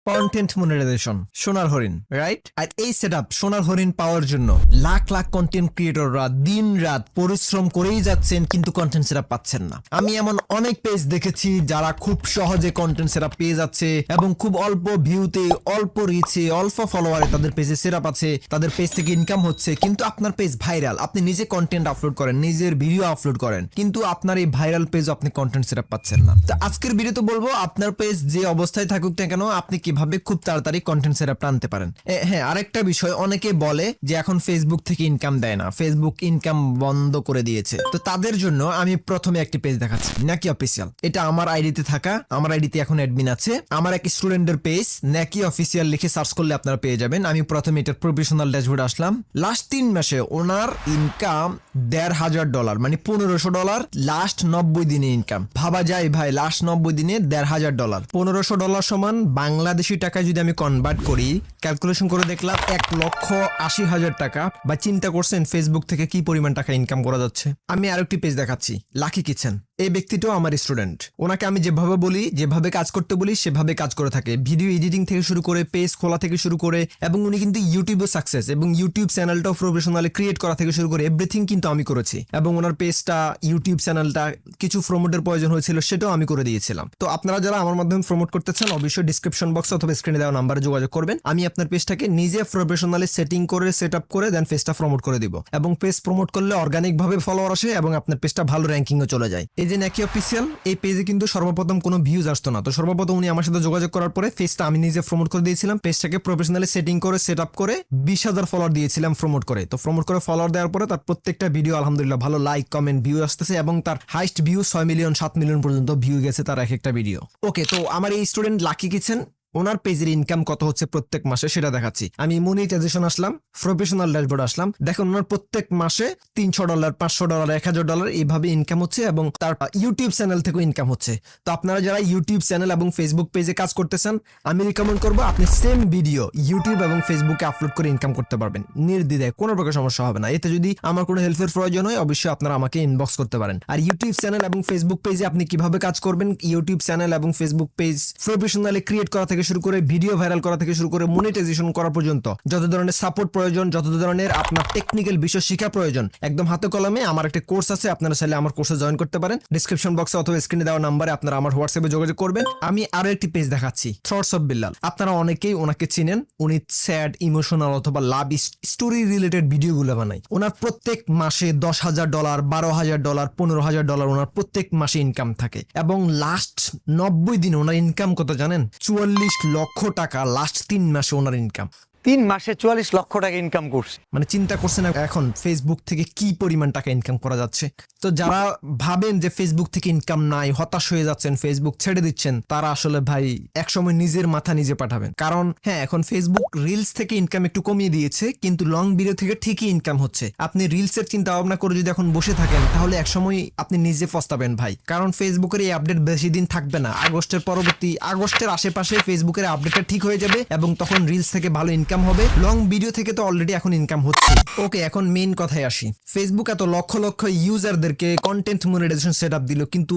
Content monetization সোনার হরিণ, right? আর এই সেটআপ সোনার হরিণ পাওয়ার জন্য লাখ লাখ কন্টেন্ট ক্রিয়েটররা দিন রাত পরিশ্রম করেই যাচ্ছেন, কিন্তু কন্টেন্ট সেটআপ পাচ্ছেন না। আমি এমন অনেক পেজ দেখেছি যারা খুব সহজে কন্টেন্ট সেটআপ পেয়ে যাচ্ছে এবং খুব অল্প ভিউতে, অল্প রিচে, অল্প ফলোয়ারে তাদের পেজে সেটআপ আছে, তাদের পেজ থেকে ইনকাম হচ্ছে। কিন্তু আপনার পেজ ভাইরাল, আপনি নিজে কন্টেন্ট আপলোড করেন, নিজের ভিডিও আপলোড করেন, কিন্তু আপনার এই ভাইরাল পেজ আপনি কন্টেন্ট সেটআপ পাচ্ছেন না। তো আজকের ভিডিওতে বলবো আপনার পেজ যে অবস্থায় থাকুক না কেন আপনি কিভাবে খুব তাড়াতাড়ি কন্টেন্ট সেটআপ আনতে পারেন। হ্যাঁ, আরেকটা বিষয়, অনেকে বলে যে এখন ফেসবুক থেকে ইনকাম দেয় না, ফেসবুক ইনকাম বন্ধ করে দিয়েছে। তো তাদের জন্য আমি প্রথমে একটি পেজ দেখাচ্ছি, নাকি অফিসিয়াল। এটা আমার আইডিতে থাকা, আমার আইডিতে এখন অ্যাডমিন আছে, আমার এক স্টুডেন্টের পেজ, নাকি অফিসিয়াল লিখে সার্চ করলে আপনারা পেয়ে যাবেন। আমি প্রথমে এটার প্রফেশনাল ড্যাশবোর্ড আসলাম। লাস্ট 3 মাসে ওনার ইনকাম $1,500, মানে $1,500 লাস্ট 90 দিনে ইনকাম। ভাবা যায় ভাই, লাস্ট 90 দিনে $1,500, $1,500 সমান বাংলাদেশি টাকায় যদি আমি কনভার্ট করি, ক্যালকুলেশন করে দেখলাম 1,80,000 টাকা। বা চিন্তা করছেন ফেসবুক থেকে কি পরিমাণ টাকা ইনকাম করা যাচ্ছে। আমি আরেকটি পেজ দেখাচ্ছি, লাকি কিচেন। এই ব্যক্তিটাও আমার স্টুডেন্ট, ওনাকে আমি যেভাবে বলি, যেভাবে কাজ করতে বলি সেভাবে কাজ করে থাকে। ভিডিও এডিটিং থেকে শুরু করে, পেজ খোলা থেকে শুরু করে, এবং উনি কিন্তু ইউটিউবে সাকসেস, এবং ইউটিউব চ্যানেলটাও প্রফেশনালি ক্রিয়েট করা থেকে শুরু করে এভরিথিং কিন্তু আমি করেছি। এবং ওনার পেজটা, ইউটিউব চ্যানেলটা কিছু প্রমোটের প্রয়োজন হয়েছিল, সেটাও আমি করে দিয়েছিলাম। তো আপনারা যারা আমার মাধ্যমে প্রমোট করতে চান, অবশ্যই ডিসক্রিপশন বক্স অথবা স্ক্রিনে দেওয়া নাম্বারে যোগাযোগ করবেন। আমি আপনার পেজটাকে নিজে প্রফেশনালি সেটিং করে, সেট আপ করে দেন পেজটা প্রমোট করে দিব। এবং পেজ প্রমোট করলে অর্গানিক ভাবে ফলোয়ার আসে এবং আপনার পেজটা ভালো র্যাঙ্কিংও চলে যায়। এই যে নাকি অফিসিয়াল, এই পেজে কিন্তু সর্বপ্রথম কোনো ভিউজ আসতো না। তো সর্বপ্রথম উনি আমার সাথে যোগাযোগ করার পরে পেজটা আমি নিজে প্রমোট করে দিয়েছিলাম। পেজটাকে প্রফেশনালি সেটিং করে, সেট আপ করে 20,000 ফলোয়ার দিয়েছিলাম প্রমোট করে। তো প্রমোট করে ফলোয়ার দেওয়ার পরে তার প্রত্যেকটা ভিডিও আলহামদুলিল্লাহ ভালো লাইক, কমেন্ট, ভিউ আসতেছে, এবং তার হাইস্ট ভিউ 6 মিলিয়ন 7 মিলিয়ন পর্যন্ত ভিউ গেছে তার এক একটা ভিডিও। ওকে, তো আমার এই স্টুডেন্ট লাকি কিচেন, ওনার পেজের ইনকাম কত হচ্ছে প্রত্যেক মাসে সেটা দেখাচ্ছি। আমি মনিটাইজেশন আসলাম, প্রফেশনাল ড্যাশবোর্ড আসলাম। দেখুন ওনার প্রত্যেক মাসে $300, $500, $1,000 এইভাবে ইনকাম হচ্ছে, এবং তার ইউটিউব চ্যানেল থেকেও ইনকাম হচ্ছে। তো আপনারা যারা ইউটিউব চ্যানেল এবং ফেসবুক পেজে কাজ করতেছেন, আমি রিকমেন্ড করবো আপনি সেম ভিডিও ইউটিউব এবং ফেসবুকে আপলোড করে ইনকাম করতে পারবেন নির্দ্বিধায়, কোনো প্রকার সমস্যা হবে না। এতে যদি আমার কোনো হেল্পের প্রয়োজন হয় অবশ্যই আপনারা আমাকে ইনবক্স করতে পারেন। আর ইউটিউব চ্যানেল এবং ফেসবুক পেজে আপনি কিভাবে কাজ করবেন, ইউটিউব চ্যানেল এবং ফেসবুক পেজ প্রফেশনালি ক্রিয়েট করা থেকে শুরু করে, ভিডিও ভাইরাল করা থেকে শুরু করে, মনিটাইজেশন করা পর্যন্ত যত ধরনের সাপোর্ট প্রয়োজন, যত ধরনের আপনার টেকনিক্যাল বিষয় শেখা প্রয়োজন, একদম হাতে কলমে আমার একটা কোর্স আছে। আপনারা চাইলে আমার কোর্সে জয়েন করতে পারেন। ডিসক্রিপশন বক্সে অথবা স্ক্রিনে দেওয়া নাম্বারে আপনারা আমার হোয়াটসঅ্যাপে যোগাযোগ করবেন। আমি আরো একটি পেজ দেখাচ্ছি, থ্রটস অফ বিল্লাল। আপনারা অনেকেই ওনাকে চিনেন, উনি স্যাড, ইমোশনাল অথবা লাভ স্টোরি রিলেটেড ভিডিওগুলো বানায়। ওনার প্রত্যেক মাসে $10,000, $12,000, $15,000 ওনার প্রত্যেক মাসে ইনকাম থাকে। এবং লাস্ট 90 দিনে ওনার ইনকাম কত জানেন? 44 লক্ষ টাকা লাস্ট 3 মাসে ওনার ইনকাম। 3 মাসে 44 লক্ষ টাকা ইনকাম করছে। মানে চিন্তা করছেন এখন ফেসবুক থেকে কি পরিমাণ টাকা ইনকাম করা যাচ্ছে। তো যারা ভাবেন যে ফেসবুক থেকে ইনকাম নাই, হতাশ হয়ে যাচ্ছেন, ফেসবুক ছেড়ে দিচ্ছেন, তারা আসলে ভাই একসময় নিজের মাথা নিজে পাঠাবেন। কারণ হ্যাঁ, এখন ফেসবুক রিলস থেকে ইনকাম একটু কমিয়ে দিয়েছে, কিন্তু লং ভিডিও থেকে ঠিকই ইনকাম হচ্ছে। আপনি রিলসের চিন্তা ভাবনা করে যদি এখন বসে থাকেন, তাহলে একসময় আপনি নিজে পস্তাবেন ভাই। কারণ ফেসবুকের এই আপডেট বেশি দিন থাকবে না। আগস্টের আশেপাশে ফেসবুকের আপডেটটা ঠিক হয়ে যাবে, এবং তখন রিলস থেকে ভালো ইনকাম হবে। লং ভিডিও থেকে তো অলরেডি এখন ইনকাম হচ্ছে। ওকে, এখন মেইন কথায় আসি। ফেসবুক এত lakh lakh ইউজারদেরকে content monetization setup দিল, কিন্তু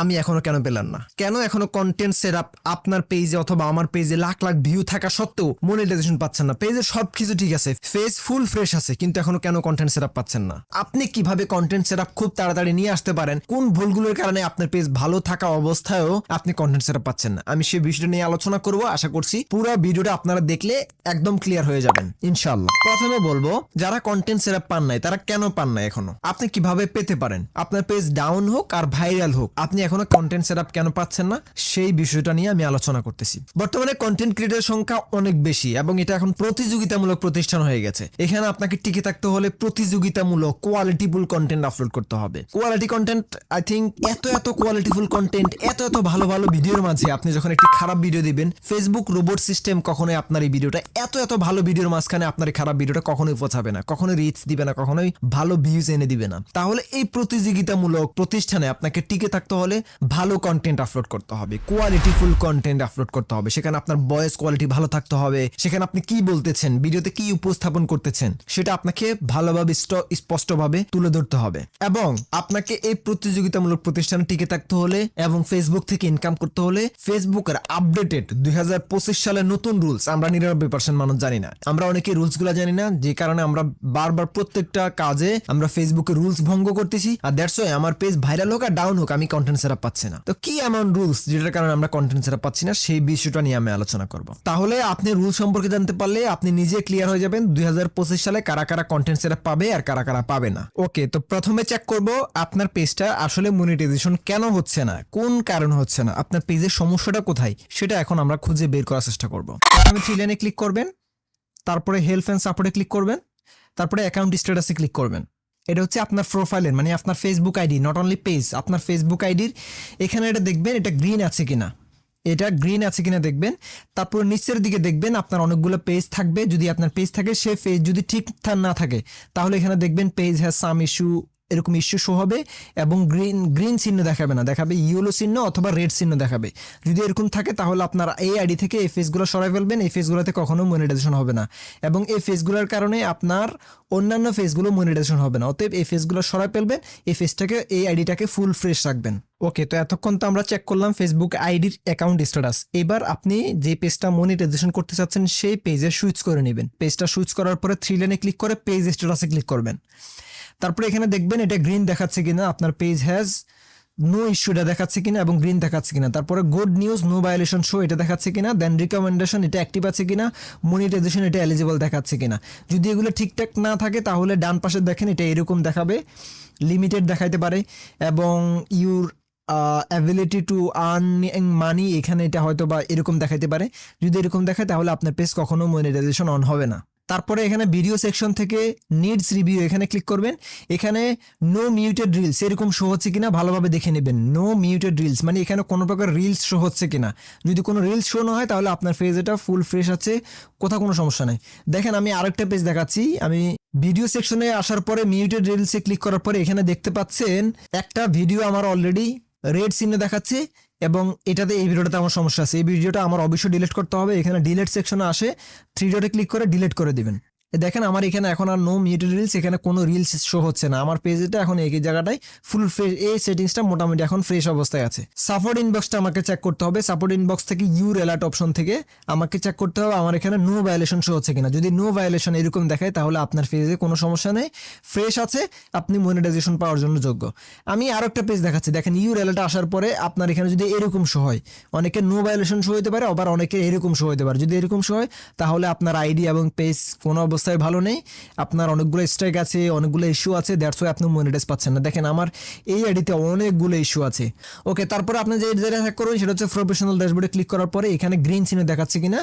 আমি এখনো কেন পেলাম না? কেন এখনো কন্টেন্ট সেটআপ আপনার পেজে অথবা আমার পেজে লাখ লাখ ভিউ থাকা সত্ত্বেও মনিটাইজেশন পাচ্ছেন না? পেজে সবকিছু ঠিক আছে, পেজ ফুল ফ্রেশ আছে, কিন্তু এখনো কেন কন্টেন্ট সেটআপ পাচ্ছেন না? আপনি কিভাবে কন্টেন্ট সেটআপ খুব তাড়াতাড়ি নিয়ে আসতে পারেন? কোন ভুলগুলোর কারণে আপনার পেজ ভালো থাকা অবস্থায়ও আপনি কন্টেন্ট সেটআপ পাচ্ছেন না? আমি সেই বিষয়টা নিয়ে আলোচনা করব। আশা করছি পুরো ভিডিওটা আপনারা দেখলে একদম ক্লিয়ার হয়ে যাবেন ইনশাআল্লাহ। প্রথমে বলবো, যারা কন্টেন্ট সেটআপ পান নাই তারা কেন পান না এখনো, আপনি কিভাবে পেতে পারেন? আপনার পেজ ডাউন হোক আর ভাইরাল হোক, আপনি এখনো কন্টেন্ট সেটআপ কেন পাচ্ছেন না, সেই বিষয়টা নিয়ে আমি আলোচনা করতেছি। বর্তমানে কন্টেন্ট ক্রিয়েটরের সংখ্যা অনেক বেশি, এবং এটা এখন প্রতিযোগিতামূলক প্রতিষ্ঠান হয়ে গেছে। এখানে আপনাকে টিকে থাকতে হলে প্রতিযোগিতামূলক কোয়ালিটিফুল কন্টেন্ট আপলোড করতে হবে। কোয়ালিটি কন্টেন্ট, আই থিঙ্ক এত কোয়ালিটিফুল কন্টেন্ট, এত ভালো ভালো ভিডিওর মাঝে আপনি যখন একটি খারাপ ভিডিও দিবেন, ফেসবুক রোবট সিস্টেম কখনোই আপনার এই ভিডিওটা এত এত ভালো ভিডিওর মাঝখানে আপনার এই খারাপ ভিডিওটা কখনোই পৌঁছাবে না, কখনোই রিচ দিবে না, কখনোই ভালো ভিউজ এনে দিবে না। তাহলে এই প্রতিযোগিতামূলক প্রতিষ্ঠানে আপনাকে টিকে থাকতে হলে ভালো কন্টেন্ট আপলোড করতে হবে, কোয়ালিটিফুল কন্টেন্ট আপলোড করতে হবে। সেখানে আপনার ভয়েস কোয়ালিটি ভালো থাকতে হবে, সেখানে আপনি কি বলতেছেন, ভিডিওতে কি উপস্থাপন করতেছেন সেটা আপনাকে ভালোভাবে স্পষ্টভাবে তুলে ধরতে হবে। এবং আপনাকে এই প্রতিযোগিতামূলক প্রতিষ্ঠানে টিকে থাকতে হলে এবং ফেসবুক থেকে ইনকাম করতে হলে ফেসবুকের আপডেটেড 2025 সালের নতুন রুলস আমরা 99% মানুষ জানি না। আমরা অনেকে রুলস গুলা জানি না, যে কারণে আমরা বারবার প্রত্যেকটা কাজে আমরা ফেসবুকের রুলস ভঙ্গ করতেছি। আর দ্যাটস ওয়াই আমার পেজ ভাইরাল হোক আর ডাউন হোক আমি কন্টেন্ট সেটআপ পাচ্ছি না। তো কি এমন রুলস যেটার কারণে আমরা কন্টেন্ট সেটআপ পাচ্ছি না, সেই বিষয়টা নিয়ে আমি আলোচনা করব। তাহলে আপনি রুল সম্পর্কে জানতে পারলে আপনি নিজে ক্লিয়ার হয়ে যাবেন 2025 সালে কারা কারা কন্টেন্ট সেটআপ পাবে আর কারা কারা পাবে না। ওকে, তো প্রথমে চেক করব আপনার পেজটা আসলে মনিটাইজেশন কেন হচ্ছে না, কোন কারণ হচ্ছে না, আপনার পেজের সমস্যাটা কোথায়, সেটা এখন আমরা খুঁজে বের করার চেষ্টা করব। প্রথমে থ্রি লাইনে ক্লিক করবেন, তারপরে হেল্প এন্ড সাপোর্টে ক্লিক করবেন, তারপরে অ্যাকাউন্ট স্ট্যাটাসে ক্লিক করবেন। এটা হচ্ছে আপনার প্রোফাইলের মানে আপনার Facebook ID, not only page, আপনার ফেসবুক আইডির এখানে এটা দেখবেন এটা গ্রিন আছে কিনা, এটা গ্রিন আছে কিনা দেখবেন। তারপর নিচের দিকে দেখবেন আপনার অনেকগুলো পেজ থাকবে, যদি আপনার পেজ থাকে সে পেজ যদি ঠিক না থাকে তাহলে এখানে দেখবেন পেজ হ্যাজ সাম ইস্যু, এরকম ইস্যু শো হবে এবং গ্রিন চিহ্ন দেখাবে না, দেখাবে ইয়েলো চিহ্ন অথবা রেড চিহ্ন দেখাবে। যদি এরকম থাকে তাহলে আপনার এই আইডি থেকে এই ফেসগুলো সরাই ফেলবেন, এই ফেসগুলোতে কখনো মনিটাইজেশন হবে না এবং এই ফেসগুলোর কারণে আপনার অন্যান্য ফেসগুলো মনিটাইজেশন হবে না। অতএব এই ফেসগুলো সরাই ফেলবেন, এই ফেসটাকে এই আইডিটাকে ফুল ফ্রেশ রাখবেন। ওকে, তো এতক্ষণ তো আমরা চেক করলাম ফেসবুক আইডির অ্যাকাউন্ট স্ট্যাটাস। এবার আপনি যে পেজটা মনিটাইজেশন করতে চাচ্ছেন সেই পেজে সুইচ করে নেবেন। পেজটা সুইচ করার পরে থ্রি লাইনে ক্লিক করে পেজ স্ট্যাটাসে ক্লিক করবেন। তারপরে এখানে দেখবেন এটা গ্রিন দেখাচ্ছে কিনা, আপনার পেজ হ্যাজ নো ইস্যুটা দেখাচ্ছে কিনা এবং গ্রিন দেখাচ্ছে কিনা। তারপরে good news no violation show এটা দেখাচ্ছে কিনা, দেন রিকমেন্ডেশন এটা অ্যাক্টিভ আছে কিনা, মনিটাইজেশন এটা এলিজিবল দেখাচ্ছে কিনা। যদি এগুলো ঠিকঠাক না থাকে তাহলে ডান পাশে দেখেন এটা এরকম দেখাবে, লিমিটেড দেখাইতে পারে এবং your ability to earn money এখানে এটা হয়তো বা এরকম দেখাইতে পারে। যদি এরকম দেখায় তাহলে আপনার পেজ কখনো মনিটাইজেশন অন হবে না। তারপরে এখানে ভিডিও সেকশন থেকে নিডস রিভিউ এখানে ক্লিক করবেন। এখানে নো মিউটেড রিলস এরকম শো হচ্ছে কিনা ভালোভাবে দেখে নেবেন। নো মিউটেড রিলস মানে এখানে কোনো প্রকার রিলস শো হচ্ছে কিনা। যদি কোনো রিলস শো না হয় তাহলে আপনার পেজ এটা ফুল ফ্রেশ আছে, কোথাও কোনো সমস্যা নেই। দেখেন আমি আরেকটা পেজ দেখাচ্ছি। আমি ভিডিও সেকশনে আসার পরে মিউটেড রিলসে ক্লিক করার পরে এখানে দেখতে পাচ্ছেন একটা ভিডিও আমার অলরেডি রেড চিহ্ন দেখাচ্ছে এবং এটাতে এই ভিডিওটাতে আমার সমস্যা আছে। এই ভিডিওটা আমার অবশ্যই ডিলিট করতে হবে। এখানে ডিলিট সেকশনে আসে থ্রি ডটে ক্লিক করে ডিলিট করে দিবেন। দেখেন আমার এখানে এখন আর নো মিউটেড রিলস, এখানে কোনো রিলস শো হচ্ছে না। আমার পেজটা এখন এই জায়গাটায় ফুল ফ্রেশ, এই সেটিংসটা মোটামুটি এখন ফ্রেশ অবস্থায় আছে। সাপোর্ট ইনবক্সটা আমাকে চেক করতে হবে। সাপোর্ট ইনবক্স থেকে ইউর অ্যালার্ট অপশন থেকে আমাকে চেক করতে হবে আমার এখানে নো ভায়োলেশন শো হচ্ছে কিনা। যদি নো ভায়োলেশন এরকম দেখায় তাহলে আপনার পেজে কোনো সমস্যা নেই, ফ্রেশ আছে, আপনি মনিটাইজেশন পাওয়ার জন্য যোগ্য। আমি আরো একটা পেজ দেখাচ্ছি। দেখেন ইউর অ্যালার্ট আসার পরে আপনার এখানে যদি এরকম শো হয়, অনেকে নো ভায়োলেশন শো হতে পারে, আবার অনেকে এরকম শো হতে পারে। যদি এরকম শো হয় তাহলে আপনার আইডি এবং পেজ কোনো অবস্থায় ভালো নেই, আপনার অনেকগুলো স্ট্রাইক আছে, অনেকগুলো ইস্যু আছে, দ্যাটস ওয়াই আপনি মনিটাইজ পাচ্ছেন না। দেখেন আমার এই আইডিতে অনেকগুলো ইস্যু আছে। ওকে, তারপরে আপনি যে যেটা হ্যাক করবেন সেটা হচ্ছে প্রফেশনাল ড্যাশবোর্ডে ক্লিক করার পরে এখানে গ্রিন চিহ্ন দেখাচ্ছে কিনা।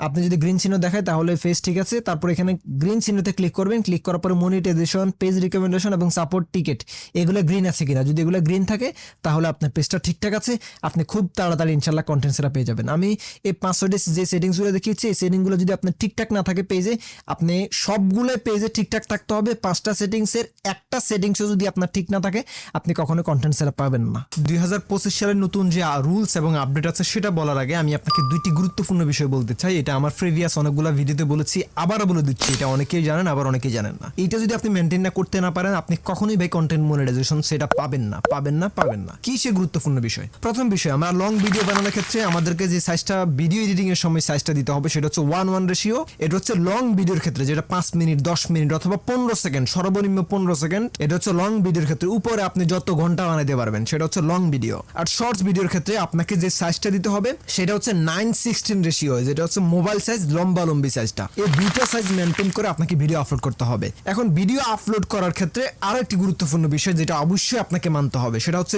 আপনি যদি গ্রিন চিহ্ন দেখায় তাহলে ফেস ঠিক আছে। তারপর এখানে গ্রিন চিহ্নতে ক্লিক করবেন। ক্লিক করার পরে মনিটাইজেশন, পেজ রিকমেন্ডেশন এবং সাপোর্ট টিকেট এগুলো গ্রিন আছে কিনা। যদি এগুলো গ্রিন থাকে তাহলে আপনার পেজটা ঠিকঠাক আছে, আপনি খুব তাড়াতাড়ি ইনশাল্লাহ কন্টেন্ট সেটা পেয়ে যাবেন। আমি এই 5-6টি যে সেটিংসগুলো দেখিয়েছি এই সেটিংসগুলো যদি আপনার ঠিকঠাক না থাকে পেজে, আপনি সবগুলো পেজে ঠিকঠাক থাকতে হবে। 5টা সেটিংসের একটা সেটিংসও যদি আপনার ঠিক না থাকে আপনি কখনো কন্টেন্ট সেটআপ পাবেন না। 2025 সালের নতুন যে রুলস এবং আপডেট আছে সেটা বলার আগে আমি আপনাকে দুইটি গুরুত্বপূর্ণ বিষয় বলতে চাই। এটা আমার প্রিভিয়াস অনেকগুলো ভিডিওতে বলেছি, আবারও বলে দিচ্ছি। এটা অনেকেই জানেন, আবার অনেকেই জানেন না। এটা যদি আপনি মেনটেন না করতে না পারেন আপনি কখনোই ভাই কন্টেন্ট মনিটাইজেশন সেটা পাবেন না, পাবেন না, পাবেন না। কি সে গুরুত্বপূর্ণ বিষয়? প্রথম বিষয়, আমরা লং ভিডিও বানানোর ক্ষেত্রে আমাদেরকে যে সাইজটা ভিডিও এডিটিং এর সময় সাইজটা দিতে হবে সেটা হচ্ছে 1:1 রেশিও। এটা হচ্ছে লং ভিডিওর ক্ষেত্রে, যেটা 5 মিনিট 10 মিনিট অথবা 15 সেকেন্ড, সর্বনিম্ন 15 সেকেন্ড। এটা হচ্ছে লং ভিডিওর ক্ষেত্রে। উপরে আপনি যত ঘন্টা বানাইতে পারবেন সেটা হচ্ছে লং ভিডিও। আর শর্টস ভিডিওর ক্ষেত্রে আপনাকে যে সাইজটা দিতে হবে সেটা হচ্ছে 9:16 রেশিও, যেটা হচ্ছে মোবাইল সাইজ, লম্বি সাইজটা। এই দুইটা সাইজ মেনটেন করে আপনাকে ভিডিও আপলোড করতে হবে। এখন ভিডিও আপলোড করার ক্ষেত্রে আরো একটি গুরুত্বপূর্ণ বিষয় যেটা অবশ্যই আপনাকে মানতে হবে সেটা হচ্ছে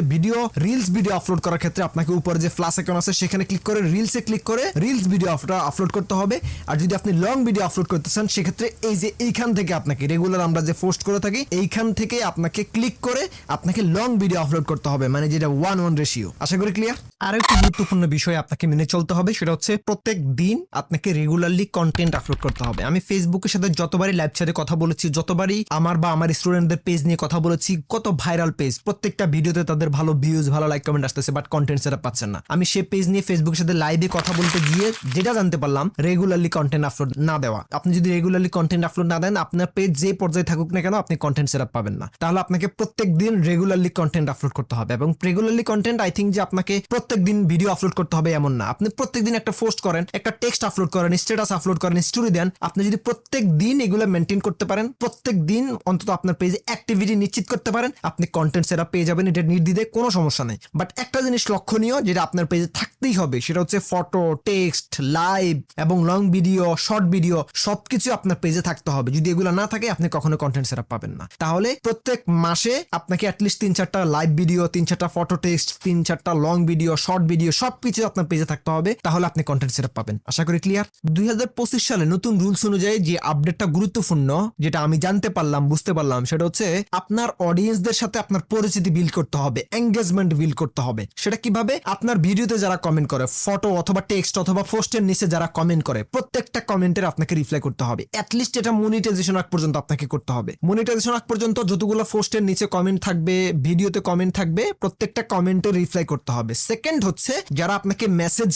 রিলস ভিডিও আপলোড করার ক্ষেত্রে আপনাকে উপরে যে প্লাস আইকন আছে সেখানে ক্লিক করে রিলসে ক্লিক করে রিলস ভিডিও আপলোড করতে হবে। আর যদি আপনি লং ভিডিও আপলোড করতে চান সেক্ষেত্রে সেক্ষেত্রে এই যে এইখান থেকে আপনাকে রেগুলার আমরা যে পোস্ট করে থাকি এইখান থেকে আপনাকে ক্লিক করে আপনাকে লং ভিডিও আপলোড করতে হবে, মানে যেটা 1:1 রেশিও। আশা করি ক্লিয়ার। আর একটি গুরুত্বপূর্ণ বিষয় আপনাকে মেনে চলতে হবে, সেটা হচ্ছে প্রত্যেক দিন আপনাকে রেগুলারলি কন্টেন্ট আপলোড করতে হবে। আমি ফেসবুকের সাথে যতবারই লাইভ চ্যাটে কথা বলেছি, যতবারই আমার বা আমার স্টুডেন্টদের পেজ নিয়ে কথা বলেছি, কত ভাইরাল পেজ, প্রত্যেকটা ভিডিওতে তাদের ভালো ভিউজ, ভালো লাইক কমেন্ট আসতেছে, বাট কন্টেন্ট সেটা পাচ্ছেন না। আমি সেই পেজ নিয়ে ফেসবুকের সাথে লাইভে কথা বলতে গিয়ে যেটা জানতে পারলাম, রেগুলারলি কন্টেন্ট আপলোড না দেওয়া। আপনি যদি রেগুলারলি কন্টেন্ট আপলোড না দেন, আপনার পেজ যে পর্যায়ে থাকুক না কেন, আপনি কন্টেন্ট সেটআপ পাবেন না। তাহলে আপনাকে প্রত্যেক দিন রেগুলারলি কন্টেন্ট আপলোড করতে হবে। এবং রেগুলারলি কন্টেন্ট, আই থিঙ্ক যে আপনাকে প্রত্যেক দিন ভিডিও আপলোড করতে হবে এমন না। আপনি প্রত্যেক দিন একটা পোস্ট করেন, একটা টেক্সট আপলোড করেন, স্ট্যাটাস আপলোড করেন, স্টোরি দেন। আপনি যদি প্রত্যেক দিন এগুলো মেনটেন করতে পারেন, প্রত্যেক দিন অন্তত আপনার পেজে অ্যাক্টিভিটি নিশ্চিত করতে পারেন, আপনি কন্টেন্ট সেটআপ পেয়ে যাবেন। এটা নির্দ্বিধায় কোনো সমস্যা নেই। বাট একটা জিনিস লক্ষণীয় যেটা আপনার পেজে থাকতেই হবে, সেটা হচ্ছে ফটো, টেক্সট, লাইভ এবং লং ভিডিও, শর্ট ভিডিও সবকিছু আপনার পেজে থাকতে হবে। যদি এগুলো না থাকে, আপনি কখনো কন্টেন্ট সেটআপ পাবেন না। তাহলে প্রত্যেক মাসে আপনাকে অ্যাটলিস্ট 3-4টা লাইভ ভিডিও, 3-4টা ফটো, টেক্সট, 3-4টা লং ভিডিও, শর্ট ভিডিও সবকিছু আপনার পেজে থাকতে হবে। তাহলে আপনি কন্টেন্ট সেটআপ পাবেন। আশা করি ক্লিয়ার। 2025 সালে নতুন রুলস অনুযায়ী যে আপডেটটা গুরুত্বপূর্ণ, যেটা আমি জানতে পারলাম, বুঝতে পারলাম, সেটা হচ্ছে আপনার অডিয়েন্সদের সাথে আপনার পরিচিতি বিল্ড করতে হবে, এঙ্গেজমেন্ট বিল্ড করতে হবে। সেটা কিভাবে? আপনার ভিডিওতে যারা কমেন্ট করে, ফটো অথবা টেক্সট অথবা পোস্টের নিচে যারা কমেন্ট করে, প্রত্যেকটা কমেন্টের আপনাকে রিপ্লাই করতে হবে। অ্যাটলিস্ট এটা মনিটাইজেশন আগ পর্যন্ত আপনাকে করতে হবে। মনিটাইজেশন আগ পর্যন্ত যতগুলো পোস্টের নিচে কমেন্ট থাকবে, ভিডিওতে কমেন্ট থাকবে, প্রত্যেকটা কমেন্টে রিপ্লাই করতে হবে। সেকেন্ড হচ্ছে যারা আপনাকে মেসেজ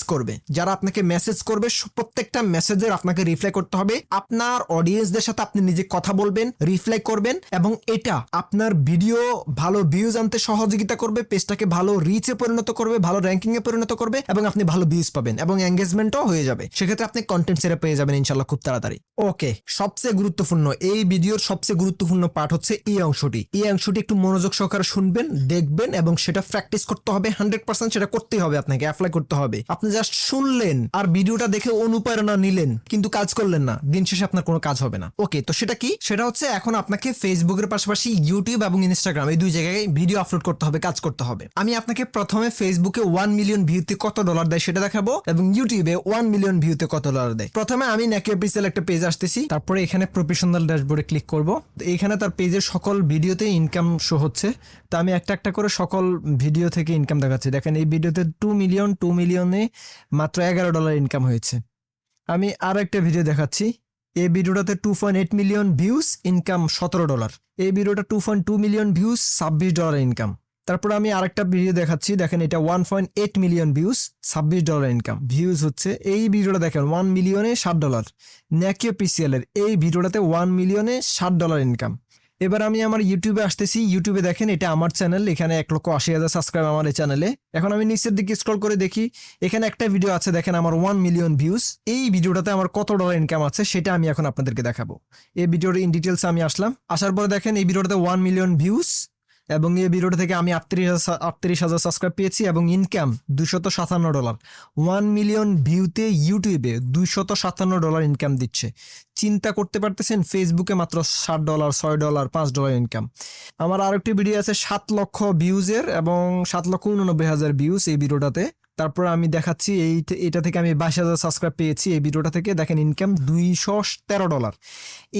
করবে, প্রত্যেকটা মেসেজের আপনাকে রিপ্লাই করতে হবে। আপনার অডিয়েন্সদের সাথে আপনি নিজে কথা বলবেন, রিপ্লাই করবেন, এবং এটা আপনার ভিডিও ভালো ভিউজ আনতে সহযোগিতা করবে, পেজটাকে ভালো রিচে পরিণত করবে, ভালো র্যাঙ্কিং এ পরিণত করবে, এবং আপনি ভালো ভিউজ পাবেন এবং এঙ্গেজমেন্টও হয়ে যাবে। সেক্ষেত্রে আপনি কন্টেন্ট সেটা পেয়ে যাবেন ইনশাল্লাহ খুব তাড়াতাড়ি। ওকে, সবচেয়ে গুরুত্বপূর্ণ এই ভিডিওর সবচেয়ে গুরুত্বপূর্ণ পার্ট হচ্ছে এই অংশটি। এই অংশটি একটু মনোযোগ সহকারে শুনবেন, দেখবেন এবং সেটা প্র্যাকটিস করতে হবে। 100% সেটা করতেই হবে, আপনাকে অ্যাপ্লাই করতে হবে। আপনি জাস্ট শুনলেন আর ভিডিওটা দেখে অনুপ্রেরণা নিলেন, কিন্তু কাজ করলেন না, দিন শেষে আপনার কোনো কাজ হবে না। ওকে, তো সেটা কি? সেটা হচ্ছে এখন আপনাকে ফেসবুকের পাশাপাশি ইউটিউব এবং ইনস্টাগ্রাম এই দুই জায়গায় ভিডিও আপলোড করতে হবে, কাজ করতে হবে। আমি আপনাকে প্রথমে ফেসবুকে 1 মিলিয়ন ভিউতে কত ডলার দেয় সেটা দেখাবো, এবং ইউটিউবে 1 মিলিয়ন ভিউতে কত ডলার দেয়। প্রথমে আমি নাকি অফিসিয়াল একটা পেজ আসতেছি, তারপরে এখানে প্রফেশনাল ড্যাশবোর্ডে ক্লিক করব। এখানে তার পেজের সকল ভিডিওতে ইনকাম শো হচ্ছে। তো আমি একটা একটা করে সকল ভিডিও থেকে ইনকাম দেখাচ্ছি। দেখেন এই ভিডিওতে 2 মিলিয়নে মাত্র $11 ইনকাম হয়েছে। আমি আর একটা ভিডিও দেখাচ্ছি। এই ভিডিওটাতে 2.8 মিলিয়ন ভিউজ, ইনকাম $17। এই ভিডিওটা 2.2 মিলিয়ন ভিউজ, $26 ইনকাম। তারপর আমি আরেকটা ভিডিও দেখাচ্ছি, দেখেন এটা 1.8 মিলিয়ন ভিউজ, $26 ইনকাম। ভিউজ হচ্ছে এই ভিডিওটা দেখেন 1 মিলিয়নে $60। ন্যাকি অফিসিয়ালের এই ভিডিওটাতে 1 মিলিয়নে $60 ইনকাম। এবার আমি আমার ইউটিউবে আসতেছি। ইউটিউবে দেখেন এটা আমার চ্যানেল, এখানে 1,80,000 সাবস্ক্রাইব আমার এই চ্যানেলে। এখন আমি নিচের দিকে স্ক্রল করে দেখি, এখানে একটা ভিডিও আছে, দেখেন আমার 1 মিলিয়ন ভিউজ। এই ভিডিওটাতে আমার কত ডলার ইনকাম আছে সেটা আমি এখন আপনাদেরকে দেখাবো। এই ভিডিওর ইন ডিটেলস আমি আসলাম, আসার পরে দেখেন এই ভিডিওটাতে 1 মিলিয়ন ভিউজ, এবং এই ভিডিওটা থেকে আমি 38,000 সাবস্ক্রাইব পেয়েছি, এবং ইনকাম $257। 1 মিলিয়ন ভিউতে ইউটিউবে $257 ইনকাম দিচ্ছে। চিন্তা করতে পারতেছেন, ফেসবুকে মাত্র $60, $6, $5 ইনকাম। আমার আরেকটি ভিডিও আছে 7 লক্ষ ভিউজের এবং 7,89,000 ভিউজ এই ভিডিওটাতে। তারপর আমি দেখাচ্ছি এটা থেকে আমি 22,000 সাবস্ক্রাইব পেয়েছি। এই ভিডিওটা থেকে দেখেন ইনকাম $213।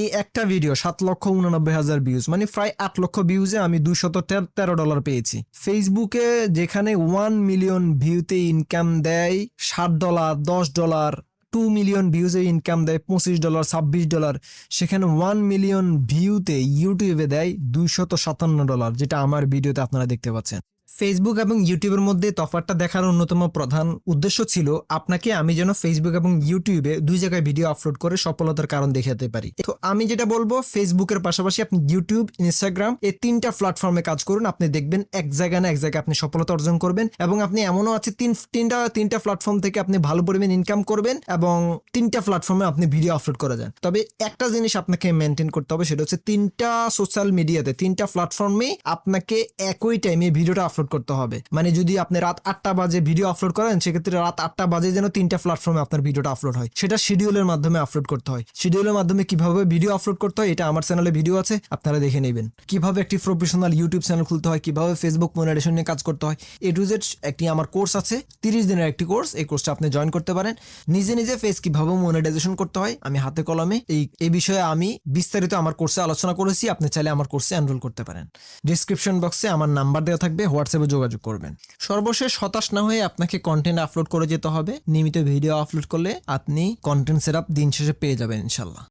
এই একটা ভিডিও 7,89,000 ভিউজ, মানে প্রায় 8 লক্ষ ভিউজে আমি $213 পেয়েছি। ফেসবুকে যেখানে 1 মিলিয়ন ভিউতে ইনকাম দেয় $7, $10, 2 মিলিয়ন ভিউজে ইনকাম দেয় $25, $26, সেখানে 1 মিলিয়ন ভিউতে ইউটিউবে দেয় $257, যেটা আমার ভিডিওতে আপনারা দেখতে পাচ্ছেন। ফেসবুক এবং ইউটিউবের মধ্যে তফাৎটা দেখার অন্যতম প্রধান উদ্দেশ্য ছিল আপনাকে আমি যেন ফেসবুক এবং ইউটিউবে দুই জায়গায় ভিডিও আপলোড করে সফলতার কারণ দেখাতে পারি। তো আমি যেটা বলবো, ফেসবুকের পাশাপাশি আপনি ইউটিউব, ইনস্টাগ্রাম এই 3টা প্ল্যাটফর্মে কাজ করুন। আপনি দেখবেন এক জায়গায় না এক জায়গায় আপনি সফলতা অর্জন করবেন, এবং আপনি এমনও আছে তিনটা প্ল্যাটফর্ম থেকে আপনি ভালো পরিমাণ ইনকাম করবেন, এবং 3টা প্ল্যাটফর্মে আপনি ভিডিও আপলোড করে যান। তবে একটা জিনিস আপনাকে মেনটেন করতে হবে, সেটা হচ্ছে 3টা সোশ্যাল মিডিয়াতে 3টা প্ল্যাটফর্মে আপনাকে একই টাইমে ভিডিওটা আপলোড আপলোড করতে হবে। মানে যদি আপনি রাত 8টা বাজে ভিডিও আপলোড করেন, সেক্ষেত্রে রাত 8টা বাজে যেন 3টা প্ল্যাটফর্মে আপনার ভিডিওটা আপলোড হয়। সেটা শিডিউলের মাধ্যমে আপলোড করতে হয়। শিডিউলের মাধ্যমে কিভাবে ভিডিও আপলোড করতে হয় এটা আমার চ্যানেলে ভিডিও আছে, আপনারা দেখে নেবেন। কিভাবে একটি প্রফেশনাল ইউটিউব চ্যানেল খুলতে হয়, কিভাবে ফেসবুক মনিটাইজেশন নিয়ে কাজ করতে হয়, A to Z একটি আমার কোর্স আছে, 30 দিনের একটি কোর্স। এই কোর্সটা আপনি জয়েন করতে পারেন। নিজে নিজে ফেস কিভাবে মনিটাইজেশন করতে হয় আমি হাতে কলমে এই বিষয়ে আমি বিস্তারিত আমার কোর্সে আলোচনা করেছি। আপনি চাইলে আমার কোর্সে এনরোল করতে পারেন। ডিসক্রিপশন বক্সে আমার নাম্বার দেওয়া থাকবে, হোয়াটসঅ্যাপে যোগাযোগ করবেন। সর্বশেষ হতাশ না হয়ে আপনাকে কন্টেন্ট আপলোড করে যেতে হবে। নিয়মিত ভিডিও আপলোড করলে আপনি কন্টেন্ট সেটআপ দিন শেষে পেয়ে যাবেন ইনশাল্লাহ।